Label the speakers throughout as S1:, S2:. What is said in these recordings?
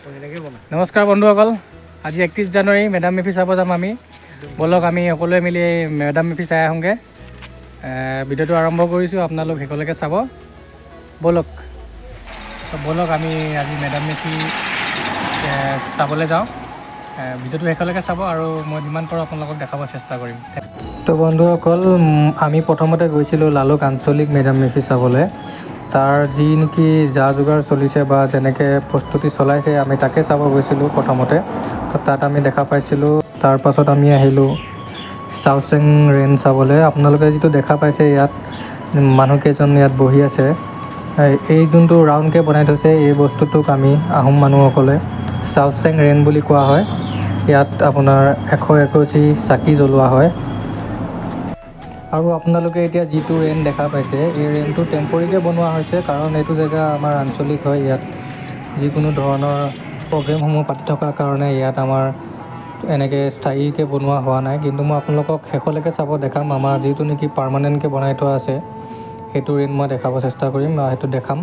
S1: নমস্কাৰ বন্ধুসকল, আজি 31 জানুৱাৰী মেডাম মেফি চাব যাম আমি। বলক আমি সকলোৱে মিলি মেডাম মেফি চাই আহোঁগৈ। ভিডিঅ'টো আৰম্ভ কৰিছোঁ, আপোনালোক শেষলৈকে চাব। বলক আমি আজি মেডাম মেফি চাবলৈ যাওঁ। ভিডিঅ'টো শেষলৈকে চাব আৰু মই যিমান পাৰোঁ আপোনালোকক দেখাব চেষ্টা কৰিম। তো বন্ধুসকল, আমি প্ৰথমতে গৈছিলোঁ লালুক আঞ্চলিক মেডাম মেফি চাবলৈ। তাৰ যি নেকি যা যোগাৰ চলিছে বা যেনেকৈ প্ৰস্তুতি চলাইছে আমি তাকে চাব গৈছিলোঁ প্ৰথমতে। তো তাত আমি দেখা পাইছিলোঁ। তাৰ পাছত আমি আহিলোঁ চাওচেং ৰেন চাবলৈ। আপোনালোকে যিটো দেখা পাইছে ইয়াত মানুহকেইজন ইয়াত বহি আছে। এই যোনটো ৰাউণ্ডকৈ বনাই থৈছে এই বস্তুটোক আমি আহোম মানুহসকলে চাওচেং ৰেন বুলি কোৱা হয়। ইয়াত আপোনাৰ 121 চাকি জ্বলোৱা হয়। আৰু আপোনালোকে এতিয়া যিটো ৰেন দেখা পাইছে এই ৰেনটো টেম্পৰেৰীকৈ বনোৱা হৈছে, কাৰণ এইটো জেগা আমাৰ আঞ্চলিক হয়। ইয়াত যিকোনো ধৰণৰ প্ৰগ্ৰেমসমূহ পাতি থকাৰ কাৰণে ইয়াত আমাৰ এনেকৈ স্থায়ীকৈ বনোৱা হোৱা নাই। কিন্তু মই আপোনালোকক শেষলৈকে চাব দেখাম। আমাৰ যিটো নেকি পাৰ্মানেণ্টকৈ বনাই থোৱা আছে সেইটো ৰেন মই দেখাব চেষ্টা কৰিম, সেইটো দেখাম।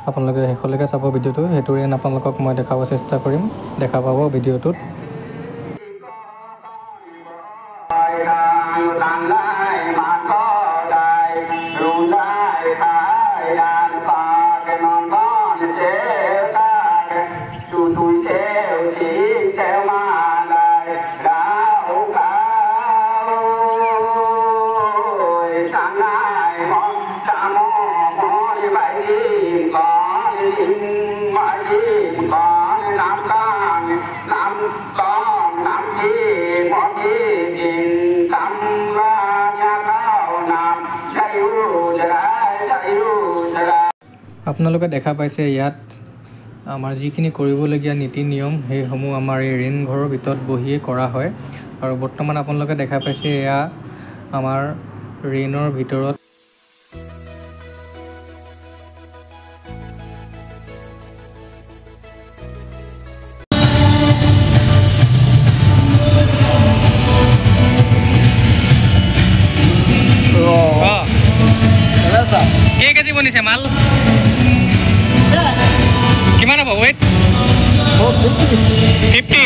S1: আপোনালোকে শেষলৈকে চাব ভিডিঅ'টো। সেইটো ৰেন আপোনালোকক মই দেখাব চেষ্টা কৰিম, দেখা পাব ভিডিঅ'টোত। আপোনালোকে দেখা পাইছে ইয়াত আমাৰ যিখিনি কৰিবলগীয়া নীতি নিয়ম সেইসমূহ আমাৰ এই ৰেন ঘৰৰ ভিতৰত বহিয়ে কৰা হয়। আৰু বৰ্তমান আপোনালোকে দেখা পাইছে এয়া আমাৰ ৰেনৰ ভিতৰত কেজি বনিছে মাল কিমান হ'ব? ৱেইট 50।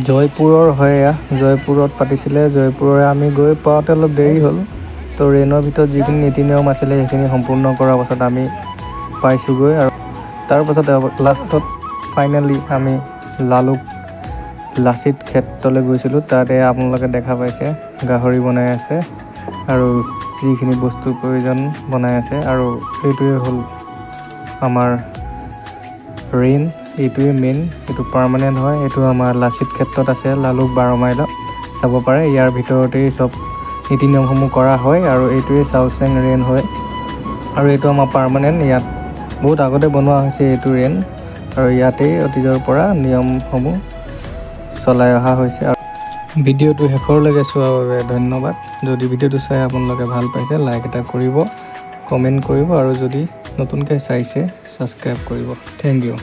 S1: জয়পুৰৰ হয় এয়া, জয়পুৰত পাতিছিলে। জয়পুৰৰে আমি গৈ পাওঁতে অলপ দেৰি হ'ল। তো ৰেনৰ ভিতৰত যিখিনি নীতি নিয়ম আছিলে সেইখিনি সম্পূৰ্ণ কৰাৰ পাছত আমি পাইছোঁগৈ। আৰু তাৰপাছত লাষ্টত ফাইনেলি আমি লালুক লাচিত ক্ষেত্ৰলৈ গৈছিলোঁ। তাতে আপোনালোকে দেখা পাইছে গাহৰি বনাই আছে আৰু যিখিনি বস্তুৰ প্ৰয়োজন বনাই আছে। আৰু এইটোৱে হ'ল আমাৰ ৰেন, এইটোৱে মেইন, এইটো পাৰ্মানেণ্ট হয়। এইটো আমাৰ লাচিত ক্ষেত্ৰত আছে, লালুক 12 মাইলত চাব পাৰে। ইয়াৰ ভিতৰতেই চব নীতি নিয়মসমূহ কৰা হয়। আৰু এইটোৱে চাওচেং ৰেন হয় আৰু এইটো আমাৰ পাৰ্মানেণ্ট। ইয়াত বহুত আগতে বনোৱা হৈছে এইটো ৰেন আৰু ইয়াতেই অতীজৰ পৰা নিয়মসমূহ চলাই অহা হৈছে। আৰু ভিডিঅ'টো শেষৰলৈকে চোৱাৰ বাবে ধন্যবাদ। যদি ভিডিঅ'টো চাই আপোনালোকে ভাল পাইছে লাইক এটা কৰিব, কমেণ্ট কৰিব আৰু যদি নতুনকৈ চাইছে ছাবস্ক্ৰাইব কৰিব। Thank U.